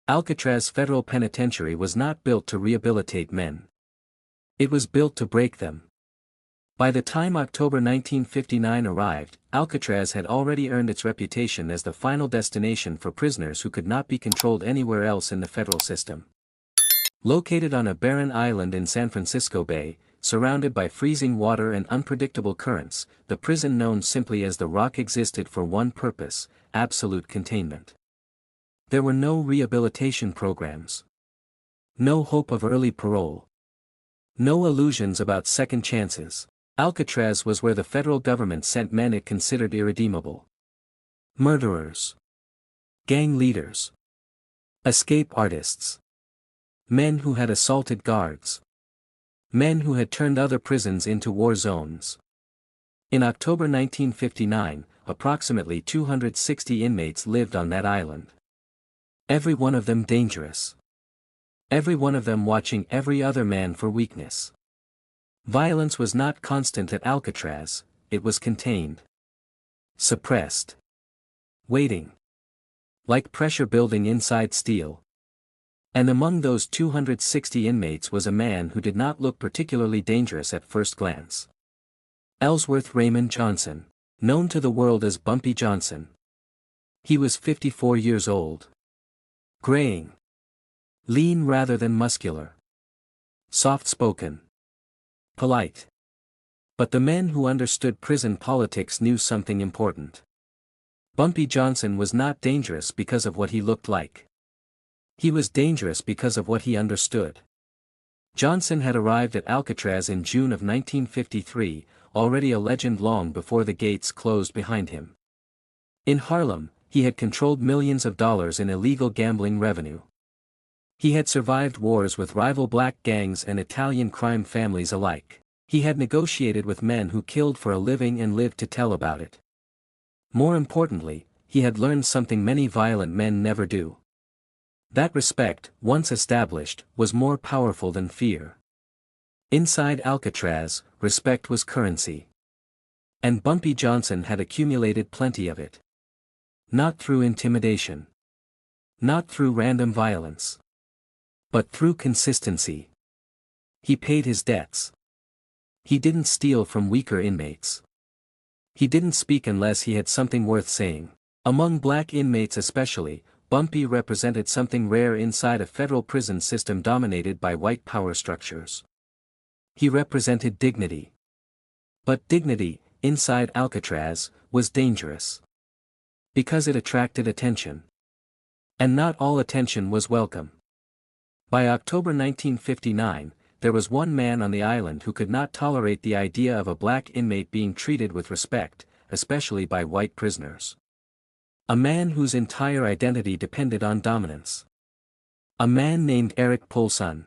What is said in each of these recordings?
Alcatraz Federal Penitentiary was not built to rehabilitate men. It was built to break them. By the time October 1959 arrived, Alcatraz had already earned its reputation as the final destination for prisoners who could not be controlled anywhere else in the federal system. Located on a barren island in San Francisco Bay, surrounded by freezing water and unpredictable currents, the prison known simply as the Rock existed for one purpose: absolute containment. There were no rehabilitation programs. No hope of early parole. No illusions about second chances. Alcatraz was where the federal government sent men it considered irredeemable. Murderers. Gang leaders. Escape artists. Men who had assaulted guards. Men who had turned other prisons into war zones. In October 1959, approximately 260 inmates lived on that island. Every one of them dangerous. Every one of them watching every other man for weakness. Violence was not constant at Alcatraz, it was contained. Suppressed. Waiting. Like pressure building inside steel. And among those 260 inmates was a man who did not look particularly dangerous at first glance. Ellsworth Raymond Johnson, known to the world as Bumpy Johnson. He was 54 years old. Graying. Lean rather than muscular. Soft-spoken. Polite. But the men who understood prison politics knew something important. Bumpy Johnson was not dangerous because of what he looked like. He was dangerous because of what he understood. Johnson had arrived at Alcatraz in June of 1953, already a legend long before the gates closed behind him. In Harlem, he had controlled millions of dollars in illegal gambling revenue. He had survived wars with rival black gangs and Italian crime families alike. He had negotiated with men who killed for a living and lived to tell about it. More importantly, he had learned something many violent men never do. That respect, once established, was more powerful than fear. Inside Alcatraz, respect was currency. And Bumpy Johnson had accumulated plenty of it. Not through intimidation. Not through random violence. But through consistency. He paid his debts. He didn't steal from weaker inmates. He didn't speak unless he had something worth saying. Among black inmates especially, Bumpy represented something rare inside a federal prison system dominated by white power structures. He represented dignity. But dignity, inside Alcatraz, was dangerous. Because it attracted attention. And not all attention was welcome. By October 1959, there was one man on the island who could not tolerate the idea of a black inmate being treated with respect, especially by white prisoners. A man whose entire identity depended on dominance. A man named Eric Poulson.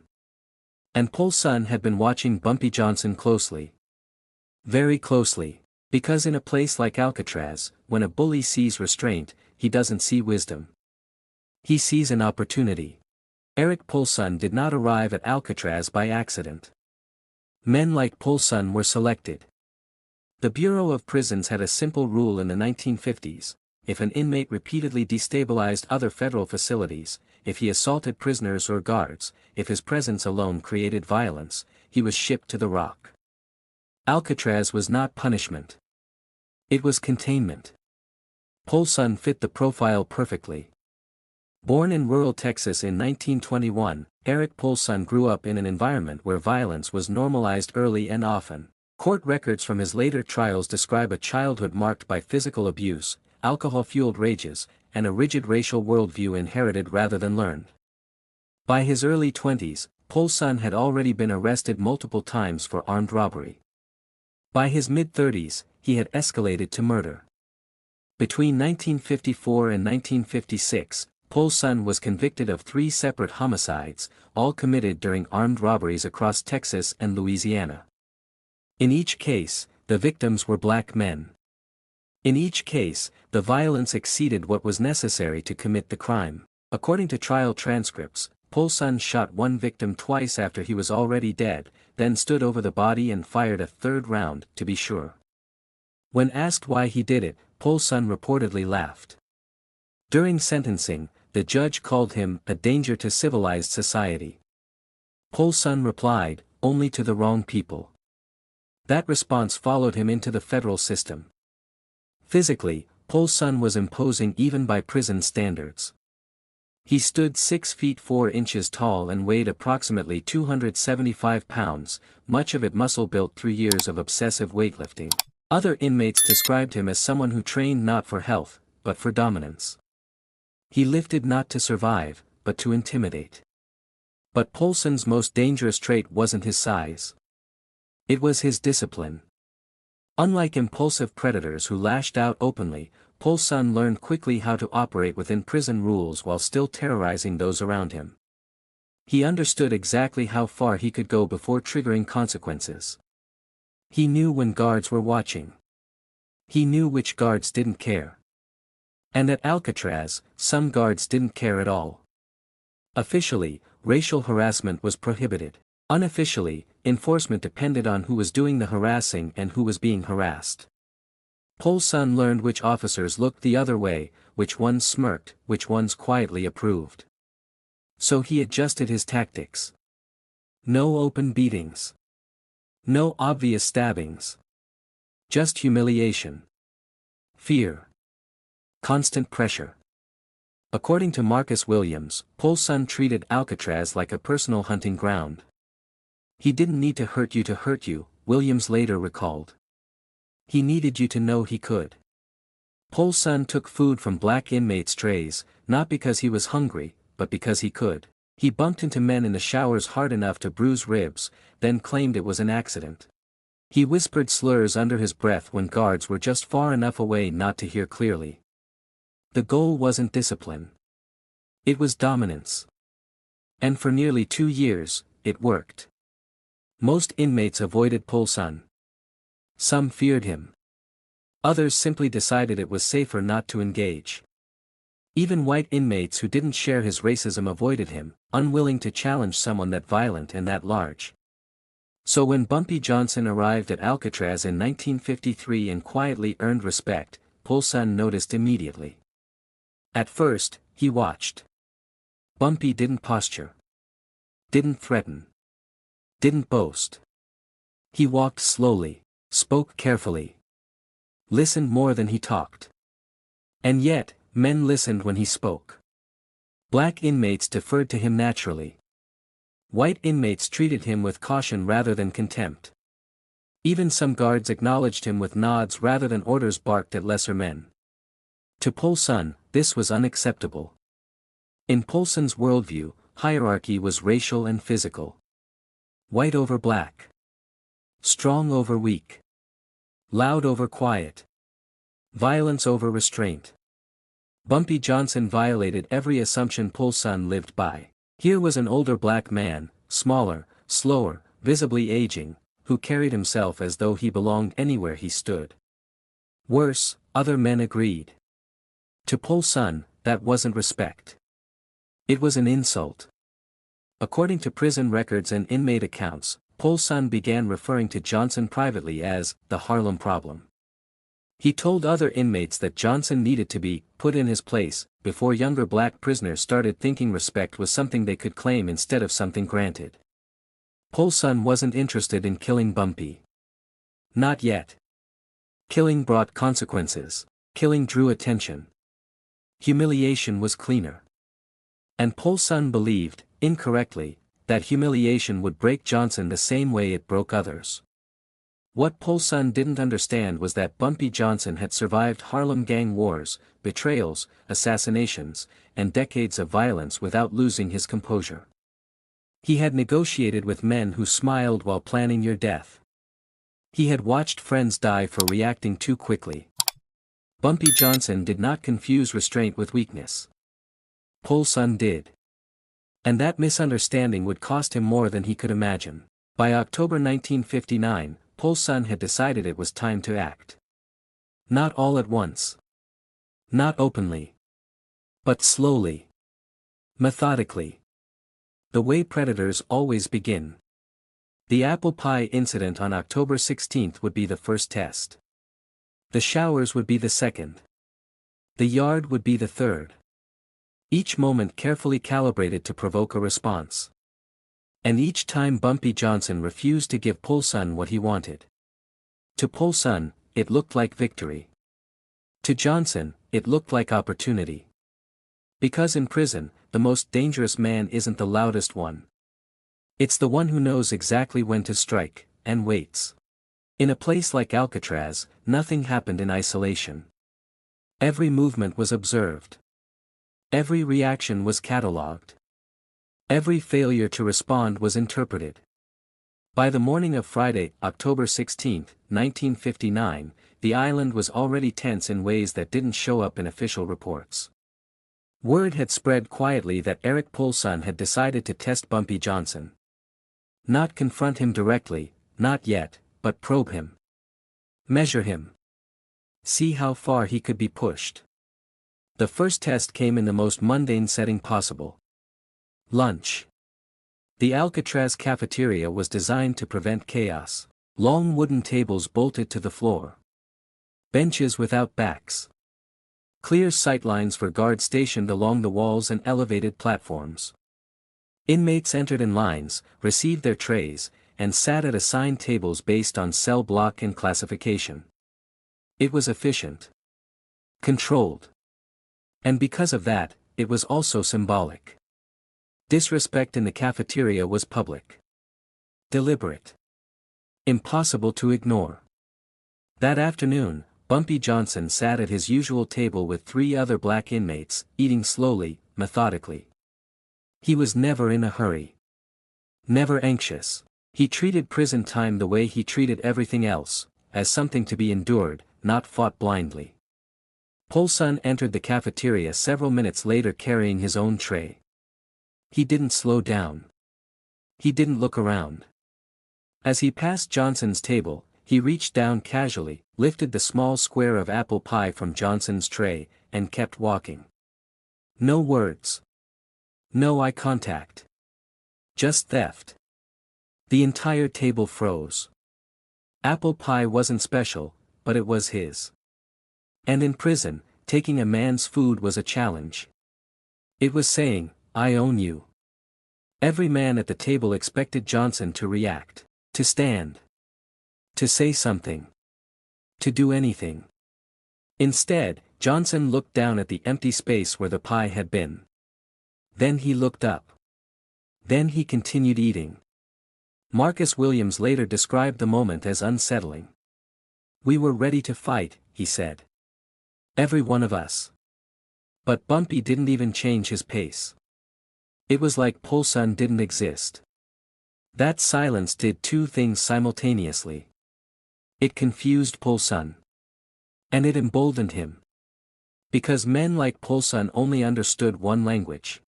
And Poulson had been watching Bumpy Johnson closely. Very closely. Because in a place like Alcatraz, when a bully sees restraint, he doesn't see wisdom. He sees an opportunity. Eric Poulson did not arrive at Alcatraz by accident. Men like Poulson were selected. The Bureau of Prisons had a simple rule in the 1950s: if an inmate repeatedly destabilized other federal facilities, if he assaulted prisoners or guards, if his presence alone created violence, he was shipped to the Rock. Alcatraz was not punishment. It was containment. Poulson fit the profile perfectly. Born in rural Texas in 1921, Eric Poulson grew up in an environment where violence was normalized early and often. Court records from his later trials describe a childhood marked by physical abuse, alcohol-fueled rages, and a rigid racial worldview inherited rather than learned. By his early 20s, Poulson had already been arrested multiple times for armed robbery. By his mid-30s, he had escalated to murder. Between 1954 and 1956, Poulson was convicted of 3 separate homicides, all committed during armed robberies across Texas and Louisiana. In each case, the victims were black men. In each case, the violence exceeded what was necessary to commit the crime. According to trial transcripts, Poulson shot one victim twice after he was already dead, then stood over the body and fired a third round, to be sure. When asked why he did it, Poulson reportedly laughed. During sentencing, the judge called him a danger to civilized society. Paulson replied, only to the wrong people. That response followed him into the federal system. Physically, Paulson was imposing even by prison standards. He stood 6 feet 4 inches tall and weighed approximately 275 pounds, much of it muscle built through years of obsessive weightlifting. Other inmates described him as someone who trained not for health, but for dominance. He lifted not to survive, but to intimidate. But Paulson's most dangerous trait wasn't his size. It was his discipline. Unlike impulsive predators who lashed out openly, Paulson learned quickly how to operate within prison rules while still terrorizing those around him. He understood exactly how far he could go before triggering consequences. He knew when guards were watching. He knew which guards didn't care. And at Alcatraz, some guards didn't care at all. Officially, racial harassment was prohibited. Unofficially, enforcement depended on who was doing the harassing and who was being harassed. Paulson learned which officers looked the other way, which ones smirked, which ones quietly approved. So he adjusted his tactics. No open beatings. No obvious stabbings. Just humiliation. Fear. Constant pressure. According to Marcus Williams, Paulson treated Alcatraz like a personal hunting ground. He didn't need to hurt you, Williams later recalled. He needed you to know he could. Paulson took food from black inmates' trays, not because he was hungry, but because he could. He bumped into men in the showers hard enough to bruise ribs, then claimed it was an accident. He whispered slurs under his breath when guards were just far enough away not to hear clearly. The goal wasn't discipline. It was dominance. And for nearly 2 years, it worked. Most inmates avoided Paulson. Some feared him. Others simply decided it was safer not to engage. Even white inmates who didn't share his racism avoided him, unwilling to challenge someone that violent and that large. So when Bumpy Johnson arrived at Alcatraz in 1953 and quietly earned respect, Paulson noticed immediately. At first, he watched. Bumpy didn't posture. Didn't threaten. Didn't boast. He walked slowly, spoke carefully. Listened more than he talked. And yet, men listened when he spoke. Black inmates deferred to him naturally. White inmates treated him with caution rather than contempt. Even some guards acknowledged him with nods rather than orders barked at lesser men. To Paulson, this was unacceptable. In Paulson's worldview, hierarchy was racial and physical. White over black. Strong over weak. Loud over quiet. Violence over restraint. Bumpy Johnson violated every assumption Paulson lived by. Here was an older black man, smaller, slower, visibly aging, who carried himself as though he belonged anywhere he stood. Worse, other men agreed. To Paulson, that wasn't respect. It was an insult. According to prison records and inmate accounts, Paulson began referring to Johnson privately as the Harlem problem. He told other inmates that Johnson needed to be put in his place, before younger black prisoners started thinking respect was something they could claim instead of something granted. Paulson wasn't interested in killing Bumpy. Not yet. Killing brought consequences. Killing drew attention. Humiliation was cleaner. And Paulson believed, incorrectly, that humiliation would break Johnson the same way it broke others. What Paulson didn't understand was that Bumpy Johnson had survived Harlem gang wars, betrayals, assassinations, and decades of violence without losing his composure. He had negotiated with men who smiled while planning your death. He had watched friends die for reacting too quickly. Bumpy Johnson did not confuse restraint with weakness. Paulson did. And that misunderstanding would cost him more than he could imagine. By October 1959, Paulson had decided it was time to act. Not all at once. Not openly. But slowly. Methodically. The way predators always begin. The apple pie incident on October 16 would be the first test. The showers would be the second. The yard would be the third. Each moment carefully calibrated to provoke a response. And each time Bumpy Johnson refused to give Poulson what he wanted. To Poulson, it looked like victory. To Johnson, it looked like opportunity. Because in prison, the most dangerous man isn't the loudest one. It's the one who knows exactly when to strike, and waits. In a place like Alcatraz, nothing happened in isolation. Every movement was observed. Every reaction was catalogued. Every failure to respond was interpreted. By the morning of Friday, October 16, 1959, the island was already tense in ways that didn't show up in official reports. Word had spread quietly that Eric Poulson had decided to test Bumpy Johnson. Not confront him directly, not yet, but probe him. Measure him. See how far he could be pushed. The first test came in the most mundane setting possible. Lunch. The Alcatraz cafeteria was designed to prevent chaos. Long wooden tables bolted to the floor. Benches without backs. Clear sightlines for guards stationed along the walls and elevated platforms. Inmates entered in lines, received their trays, and sat at assigned tables based on cell block and classification. It was efficient. Controlled. And because of that, it was also symbolic. Disrespect in the cafeteria was public. Deliberate. Impossible to ignore. That afternoon, Bumpy Johnson sat at his usual table with 3 other black inmates, eating slowly, methodically. He was never in a hurry. Never anxious. He treated prison time the way he treated everything else, as something to be endured, not fought blindly. Poulson entered the cafeteria several minutes later carrying his own tray. He didn't slow down. He didn't look around. As he passed Johnson's table, he reached down casually, lifted the small square of apple pie from Johnson's tray, and kept walking. No words. No eye contact. Just theft. The entire table froze. Apple pie wasn't special, but it was his. And in prison, taking a man's food was a challenge. It was saying, "I own you." Every man at the table expected Johnson to react, to stand, to say something, to do anything. Instead, Johnson looked down at the empty space where the pie had been. Then he looked up. Then he continued eating. Marcus Williams later described the moment as unsettling. "We were ready to fight," he said. "Every one of us." But Bumpy didn't even change his pace. It was like Poulson didn't exist. That silence did 2 things simultaneously. It confused Poulson. And it emboldened him. Because men like Poulson only understood one language.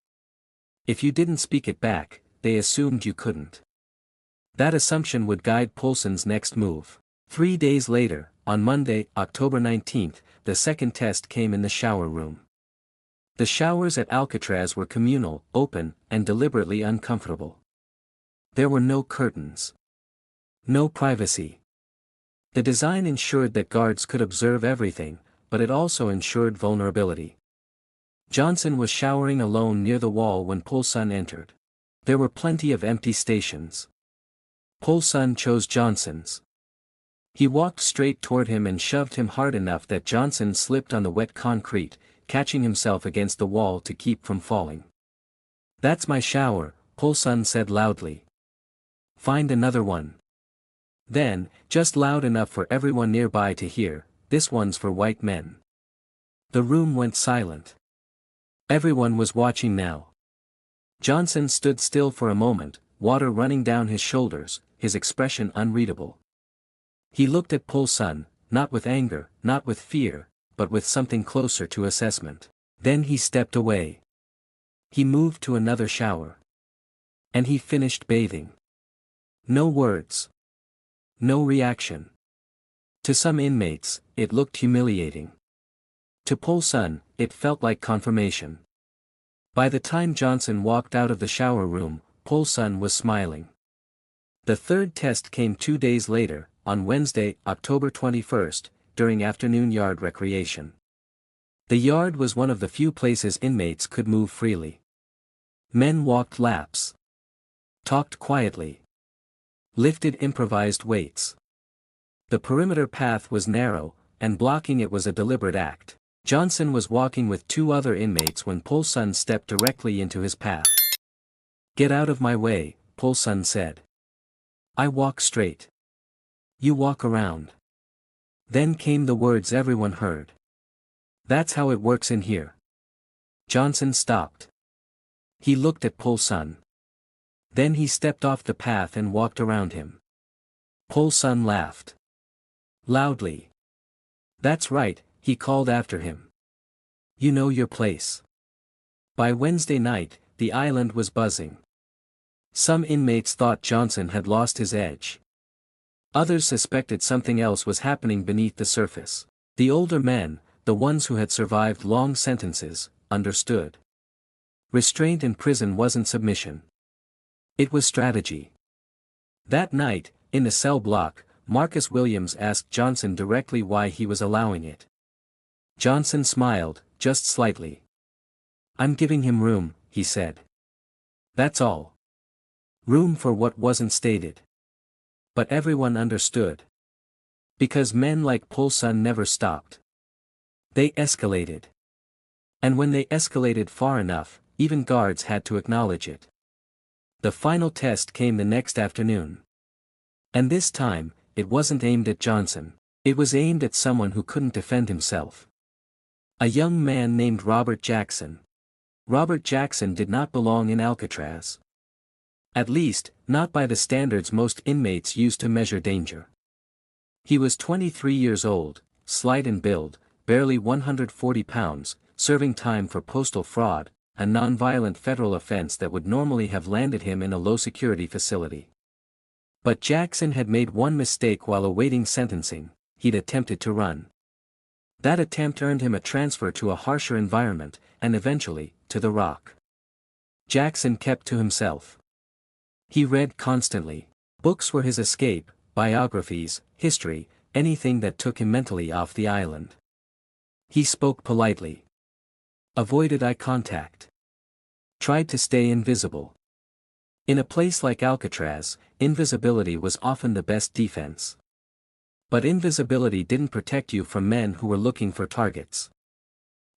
If you didn't speak it back, they assumed you couldn't. That assumption would guide Poulson's next move. 3 days later, on Monday, October 19, the second test came in the shower room. The showers at Alcatraz were communal, open, and deliberately uncomfortable. There were no curtains. No privacy. The design ensured that guards could observe everything, but it also ensured vulnerability. Johnson was showering alone near the wall when Poulson entered. There were plenty of empty stations. Poulson chose Johnson's. He walked straight toward him and shoved him hard enough that Johnson slipped on the wet concrete, catching himself against the wall to keep from falling. "That's my shower," Poulson said loudly. "Find another one." Then, just loud enough for everyone nearby to hear, "This one's for white men." The room went silent. Everyone was watching now. Johnson stood still for a moment, water running down his shoulders, his expression unreadable. He looked at Poulson, not with anger, not with fear, but with something closer to assessment. Then he stepped away. He moved to another shower. And he finished bathing. No words. No reaction. To some inmates, it looked humiliating. To Poulson, it felt like confirmation. By the time Johnson walked out of the shower room, Poulson was smiling. The third test came 2 days later, on Wednesday, October 21, during afternoon yard recreation. The yard was one of the few places inmates could move freely. Men walked laps. Talked quietly. Lifted improvised weights. The perimeter path was narrow, and blocking it was a deliberate act. Johnson was walking with two other inmates when Polson stepped directly into his path. "Get out of my way," Polson said. "I walk straight. You walk around." Then came the words everyone heard. "That's how it works in here." Johnson stopped. He looked at Polson. Then he stepped off the path and walked around him. Polson laughed. Loudly. "That's right," he called after him. "You know your place." By Wednesday night, the island was buzzing. Some inmates thought Johnson had lost his edge. Others suspected something else was happening beneath the surface. The older men, the ones who had survived long sentences, understood. Restraint in prison wasn't submission. It was strategy. That night, in the cell block, Marcus Williams asked Johnson directly why he was allowing it. Johnson smiled, just slightly. "I'm giving him room," he said. "That's all. Room for what wasn't stated." But everyone understood. Because men like Polson never stopped. They escalated. And when they escalated far enough, even guards had to acknowledge it. The final test came the next afternoon. And this time, it wasn't aimed at Johnson. It was aimed at someone who couldn't defend himself. A young man named Robert Jackson. Robert Jackson did not belong in Alcatraz. At least, not by the standards most inmates use to measure danger. He was 23 years old, slight in build, barely 140 pounds, serving time for postal fraud, a non-violent federal offense that would normally have landed him in a low-security facility. But Jackson had made one mistake while awaiting sentencing: he'd attempted to run. That attempt earned him a transfer to a harsher environment, and eventually, to the Rock. Jackson kept to himself. He read constantly. Books were his escape, biographies, history, anything that took him mentally off the island. He spoke politely. Avoided eye contact. Tried to stay invisible. In a place like Alcatraz, invisibility was often the best defense. But invisibility didn't protect you from men who were looking for targets.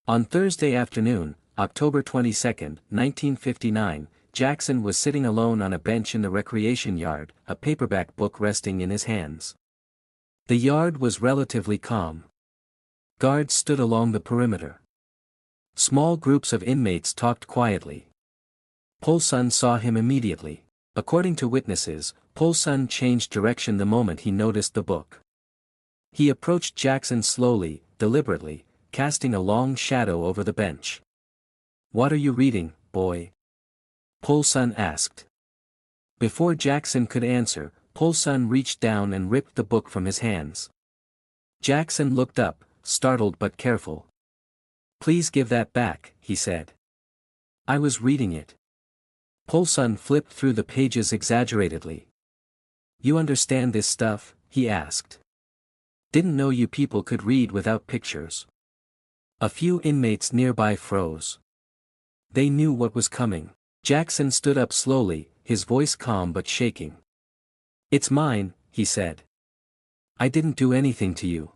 On Thursday afternoon, October 22, 1959, Jackson was sitting alone on a bench in the recreation yard, a paperback book resting in his hands. The yard was relatively calm. Guards stood along the perimeter. Small groups of inmates talked quietly. Polson saw him immediately. According to witnesses, Polson changed direction the moment he noticed the book. He approached Jackson slowly, deliberately, casting a long shadow over the bench. "What are you reading, boy?" Polson asked. Before Jackson could answer, Polson reached down and ripped the book from his hands. Jackson looked up, startled but careful. "Please give that back," he said. "I was reading it." Polson flipped through the pages exaggeratedly. "You understand this stuff?" he asked. "Didn't know you people could read without pictures." A few inmates nearby froze. They knew what was coming. Jackson stood up slowly, his voice calm but shaking. "It's mine," he said. "I didn't do anything to you."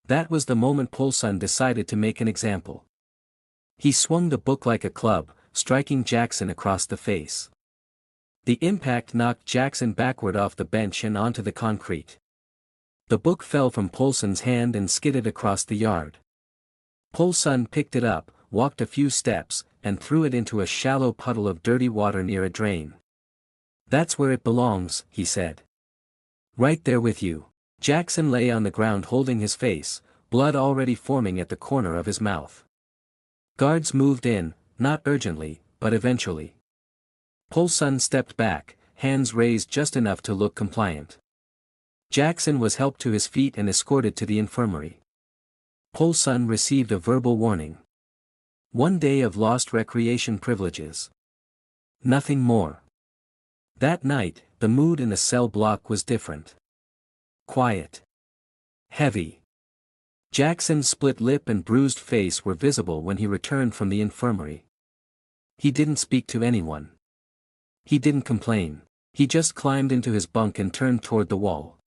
That was the moment Polson decided to make an example. He swung the book like a club, striking Jackson across the face. The impact knocked Jackson backward off the bench and onto the concrete. The book fell from Polson's hand and skidded across the yard. Polson picked it up, walked a few steps, and threw it into a shallow puddle of dirty water near a drain. "That's where it belongs," he said. "Right there with you." Jackson lay on the ground holding his face, blood already forming at the corner of his mouth. Guards moved in, not urgently, but eventually. Polson stepped back, hands raised just enough to look compliant. Jackson was helped to his feet and escorted to the infirmary. Polson received a verbal warning. 1 day of lost recreation privileges. Nothing more. That night, the mood in the cell block was different. Quiet. Heavy. Jackson's split lip and bruised face were visible when he returned from the infirmary. He didn't speak to anyone. He didn't complain. He just climbed into his bunk and turned toward the wall.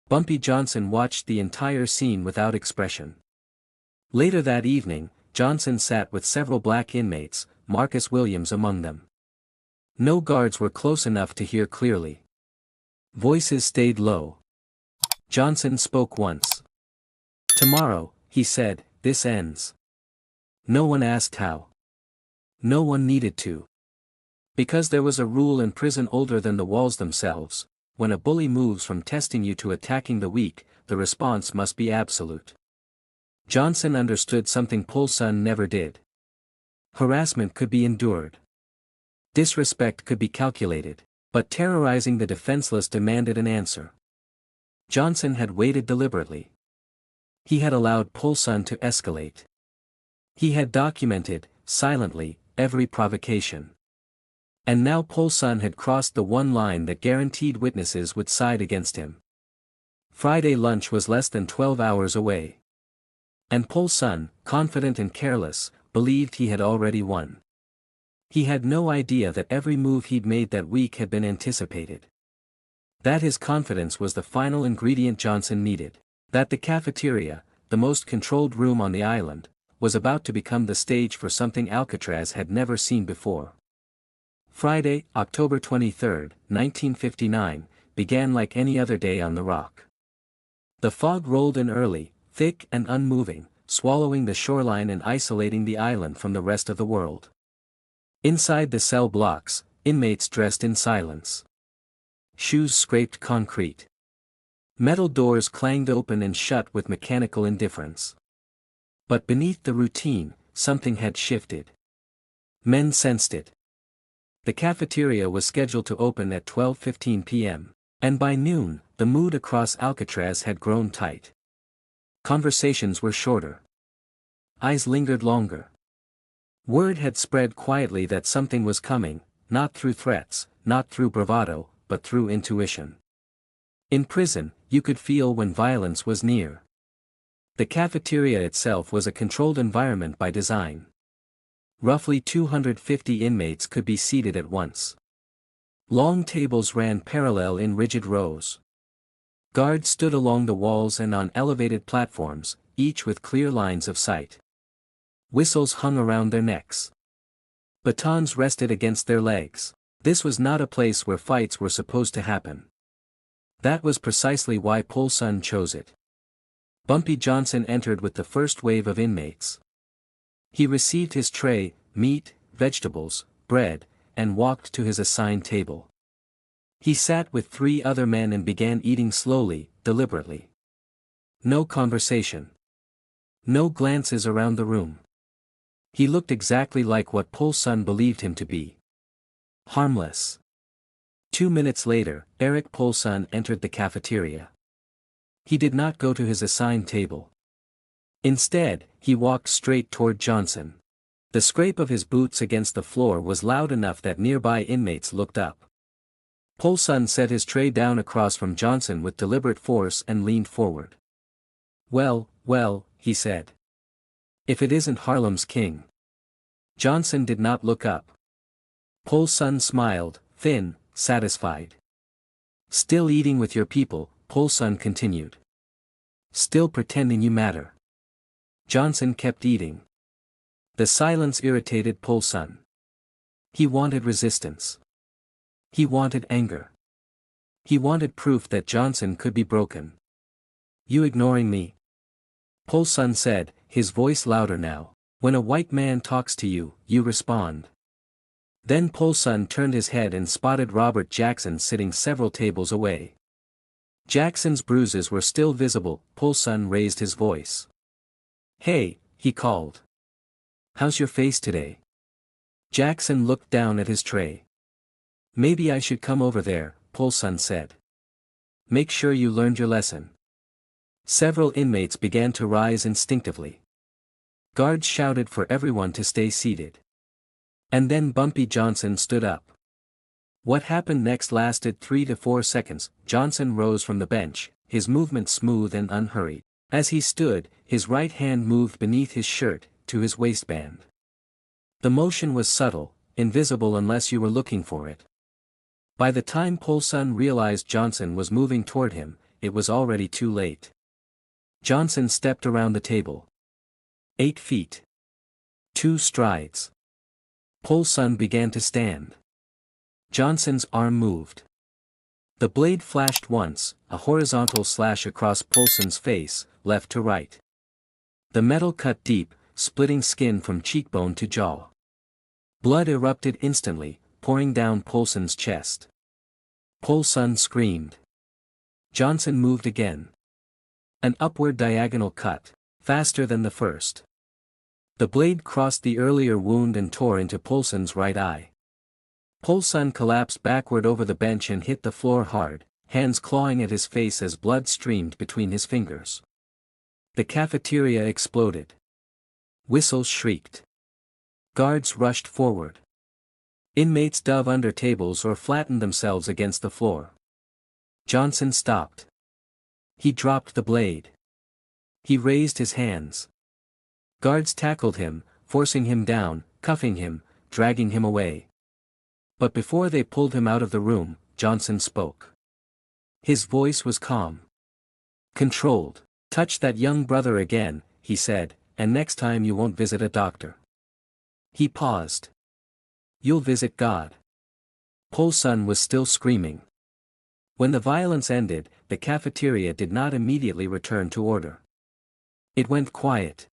Bumpy Johnson watched the entire scene without expression. Later that evening, Johnson sat with several black inmates, Marcus Williams among them. No guards were close enough to hear clearly. Voices stayed low. Johnson spoke once. "Tomorrow," he said, "this ends." No one asked how. No one needed to. Because there was a rule in prison older than the walls themselves: when a bully moves from testing you to attacking the weak, the response must be absolute. Johnson understood something Poulson never did. Harassment could be endured. Disrespect could be calculated, but terrorizing the defenseless demanded an answer. Johnson had waited deliberately. He had allowed Poulson to escalate. He had documented, silently, every provocation. And now Poulson had crossed the one line that guaranteed witnesses would side against him. Friday lunch was less than 12 hours away. And Poulson, confident and careless, believed he had already won. He had no idea that every move he'd made that week had been anticipated. That his confidence was the final ingredient Johnson needed. That the cafeteria, the most controlled room on the island, was about to become the stage for something Alcatraz had never seen before. Friday, October 23, 1959, began like any other day on the Rock. The fog rolled in early, thick and unmoving, swallowing the shoreline and isolating the island from the rest of the world. Inside the cell blocks, inmates dressed in silence. Shoes scraped concrete. Metal doors clanged open and shut with mechanical indifference. But beneath the routine, something had shifted. Men sensed it. The cafeteria was scheduled to open at 12:15 p.m., and by noon, the mood across Alcatraz had grown tight. Conversations were shorter. Eyes lingered longer. Word had spread quietly that something was coming, not through threats, not through bravado, but through intuition. In prison, you could feel when violence was near. The cafeteria itself was a controlled environment by design. Roughly 250 inmates could be seated at once. Long tables ran parallel in rigid rows. Guards stood along the walls and on elevated platforms, each with clear lines of sight. Whistles hung around their necks. Batons rested against their legs. This was not a place where fights were supposed to happen. That was precisely why Poulson chose it. Bumpy Johnson entered with the first wave of inmates. He received his tray, meat, vegetables, bread, and walked to his assigned table. He sat with 3 other men and began eating slowly, deliberately. No conversation. No glances around the room. He looked exactly like what Poulson believed him to be. Harmless. 2 minutes later, Eric Poulson entered the cafeteria. He did not go to his assigned table. Instead, he walked straight toward Johnson. The scrape of his boots against the floor was loud enough that nearby inmates looked up. Poulson set his tray down across from Johnson with deliberate force and leaned forward. "Well, well," he said. "If it isn't Harlem's king." Johnson did not look up. Poulson smiled, thin, satisfied. "Still eating with your people," Poulson continued. "Still pretending you matter." Johnson kept eating. The silence irritated Poulson. He wanted resistance. He wanted anger. He wanted proof that Johnson could be broken. "You ignoring me?" Poulson said, his voice louder now. "When a white man talks to you, you respond." Then Poulson turned his head and spotted Robert Jackson sitting several tables away. Jackson's bruises were still visible. Poulson raised his voice. "Hey," he called. "How's your face today?" Jackson looked down at his tray. "Maybe I should come over there," Poulson said. "Make sure you learned your lesson." Several inmates began to rise instinctively. Guards shouted for everyone to stay seated. And then Bumpy Johnson stood up. What happened next lasted 3 to 4 seconds. Johnson rose from the bench, his movement smooth and unhurried. As he stood, his right hand moved beneath his shirt, to his waistband. The motion was subtle, invisible unless you were looking for it. By the time Poulson realized Johnson was moving toward him, it was already too late. Johnson stepped around the table. 8 feet. 2 strides. Poulson began to stand. Johnson's arm moved. The blade flashed once, a horizontal slash across Poulson's face, left to right. The metal cut deep, splitting skin from cheekbone to jaw. Blood erupted instantly, pouring down Poulson's chest. Poulson screamed. Johnson moved again. An upward diagonal cut, faster than the first. The blade crossed the earlier wound and tore into Poulson's right eye. Poulson collapsed backward over the bench and hit the floor hard, hands clawing at his face as blood streamed between his fingers. The cafeteria exploded. Whistles shrieked. Guards rushed forward. Inmates dove under tables or flattened themselves against the floor. Johnson stopped. He dropped the blade. He raised his hands. Guards tackled him, forcing him down, cuffing him, dragging him away. But before they pulled him out of the room, Johnson spoke. His voice was calm. Controlled. "Touch that young brother again," he said, "and next time you won't visit a doctor." He paused. "You'll visit God." Poulson was still screaming. When the violence ended, the cafeteria did not immediately return to order. It went quiet.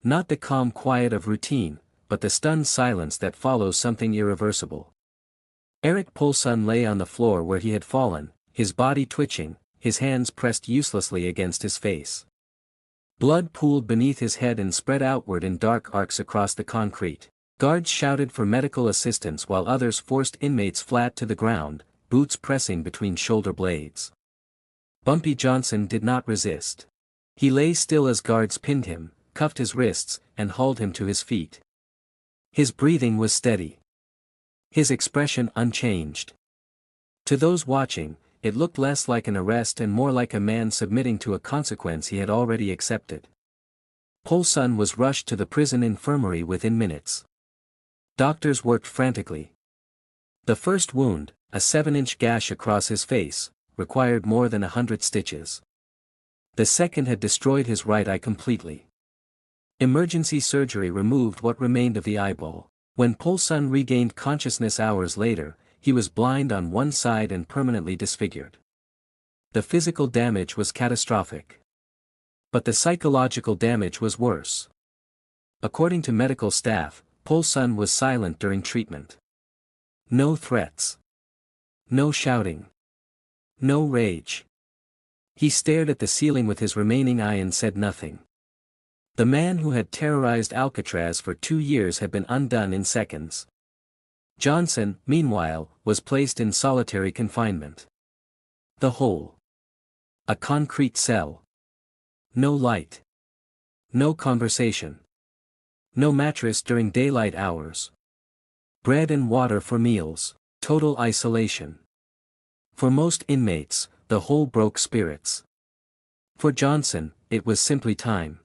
Not the calm quiet of routine, but the stunned silence that follows something irreversible. Eric Poulson lay on the floor where he had fallen, his body twitching, his hands pressed uselessly against his face. Blood pooled beneath his head and spread outward in dark arcs across the concrete. Guards shouted for medical assistance while others forced inmates flat to the ground, boots pressing between shoulder blades. Bumpy Johnson did not resist. He lay still as guards pinned him, cuffed his wrists, and hauled him to his feet. His breathing was steady. His expression unchanged. To those watching, it looked less like an arrest and more like a man submitting to a consequence he had already accepted. Poulson was rushed to the prison infirmary within minutes. Doctors worked frantically. The first wound, a 7-inch gash across his face, required more than 100 stitches. The second had destroyed his right eye completely. Emergency surgery removed what remained of the eyeball. When Poulson regained consciousness hours later, he was blind on one side and permanently disfigured. The physical damage was catastrophic. But the psychological damage was worse. According to medical staff, Poulson was silent during treatment. No threats. No shouting. No rage. He stared at the ceiling with his remaining eye and said nothing. The man who had terrorized Alcatraz for 2 years had been undone in seconds. Johnson, meanwhile, was placed in solitary confinement. The hole. A concrete cell. No light. No conversation. No mattress during daylight hours. Bread and water for meals. Total isolation. For most inmates, the hole broke spirits. For Johnson, it was simply time.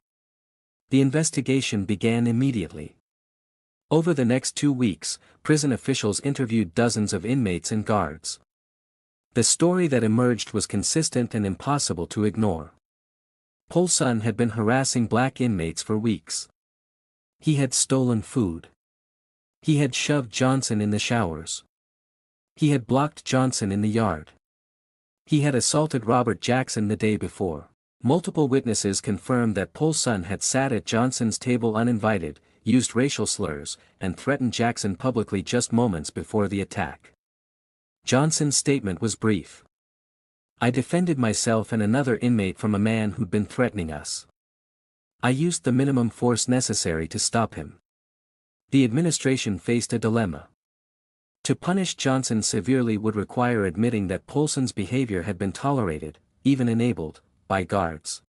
The investigation began immediately. Over the next 2 weeks, prison officials interviewed dozens of inmates and guards. The story that emerged was consistent and impossible to ignore. Poulson had been harassing black inmates for weeks. He had stolen food. He had shoved Johnson in the showers. He had blocked Johnson in the yard. He had assaulted Robert Jackson the day before. Multiple witnesses confirmed that Poulson had sat at Johnson's table uninvited, used racial slurs, and threatened Jackson publicly just moments before the attack. Johnson's statement was brief. "I defended myself and another inmate from a man who'd been threatening us. I used the minimum force necessary to stop him." The administration faced a dilemma. To punish Johnson severely would require admitting that Poulson's behavior had been tolerated, even enabled, by guards.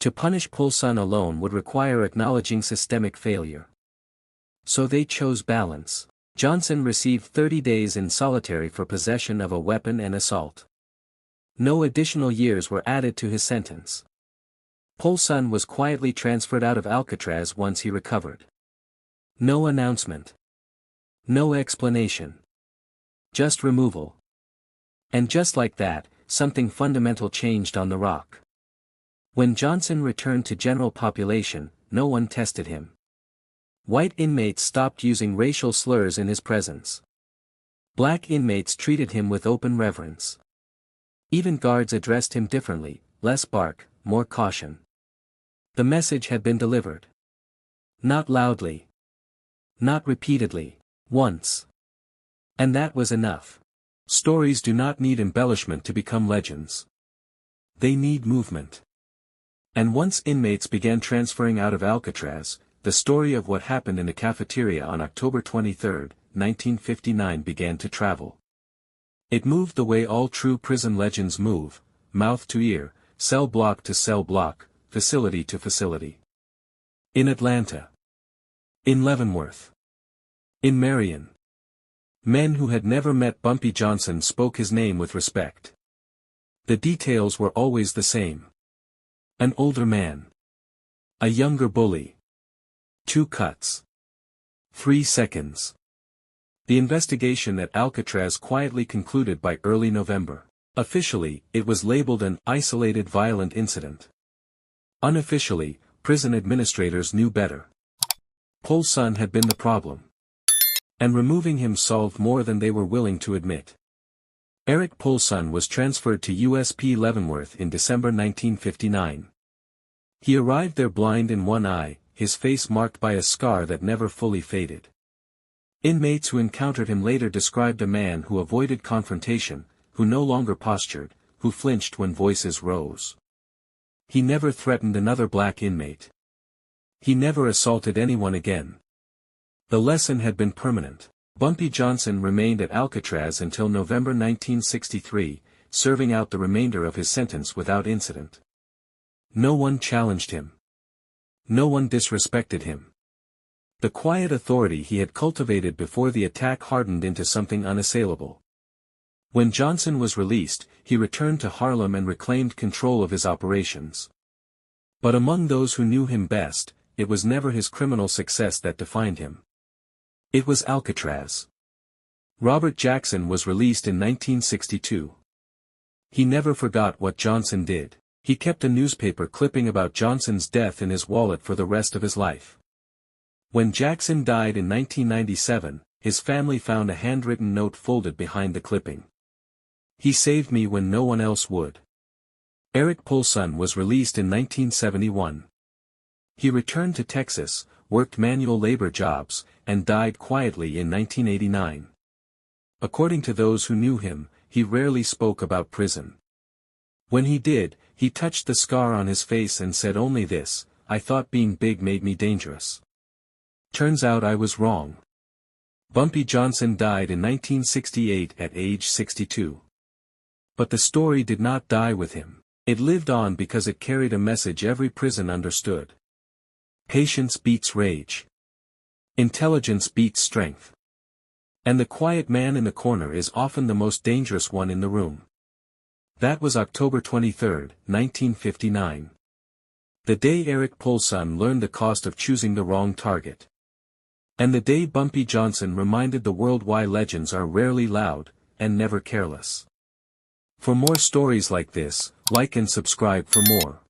To punish Poulson alone would require acknowledging systemic failure. So they chose balance. Johnson received 30 days in solitary for possession of a weapon and assault. No additional years were added to his sentence. Polson was quietly transferred out of Alcatraz once he recovered. No announcement. No explanation. Just removal. And just like that, something fundamental changed on the rock. When Johnson returned to general population, no one tested him. White inmates stopped using racial slurs in his presence. Black inmates treated him with open reverence. Even guards addressed him differently, less bark, more caution. The message had been delivered. Not loudly. Not repeatedly. Once. And that was enough. Stories do not need embellishment to become legends. They need movement. And once inmates began transferring out of Alcatraz, the story of what happened in the cafeteria on October 23, 1959 began to travel. It moved the way all true prison legends move, mouth to ear, cell block to cell block, facility to facility. In Atlanta. In Leavenworth. In Marion. Men who had never met Bumpy Johnson spoke his name with respect. The details were always the same. An older man. A younger bully. 2 cuts. 3 seconds. The investigation at Alcatraz quietly concluded by early November. Officially, it was labeled an isolated violent incident. Unofficially, prison administrators knew better. Polson had been the problem. And removing him solved more than they were willing to admit. Eric Polson was transferred to USP Leavenworth in December 1959. He arrived there blind in one eye, his face marked by a scar that never fully faded. Inmates who encountered him later described a man who avoided confrontation, who no longer postured, who flinched when voices rose. He never threatened another black inmate. He never assaulted anyone again. The lesson had been permanent. Bumpy Johnson remained at Alcatraz until November 1963, serving out the remainder of his sentence without incident. No one challenged him. No one disrespected him. The quiet authority he had cultivated before the attack hardened into something unassailable. When Johnson was released, he returned to Harlem and reclaimed control of his operations. But among those who knew him best, it was never his criminal success that defined him. It was Alcatraz. Robert Jackson was released in 1962. He never forgot what Johnson did. He kept a newspaper clipping about Johnson's death in his wallet for the rest of his life. When Jackson died in 1997, his family found a handwritten note folded behind the clipping. He saved me when no one else would. Eric Polson was released in 1971. He returned to Texas, worked manual labor jobs, and died quietly in 1989. According to those who knew him, he rarely spoke about prison. When he did, he touched the scar on his face and said only this: "I thought being big made me dangerous. Turns out I was wrong." Bumpy Johnson died in 1968 at age 62. But the story did not die with him. It lived on because it carried a message every prison understood. Patience beats rage. Intelligence beats strength. And the quiet man in the corner is often the most dangerous one in the room. That was October 23, 1959. The day Eric Polson learned the cost of choosing the wrong target. And the day Bumpy Johnson reminded the world why legends are rarely loud, and never careless. For more stories like this, like and subscribe for more.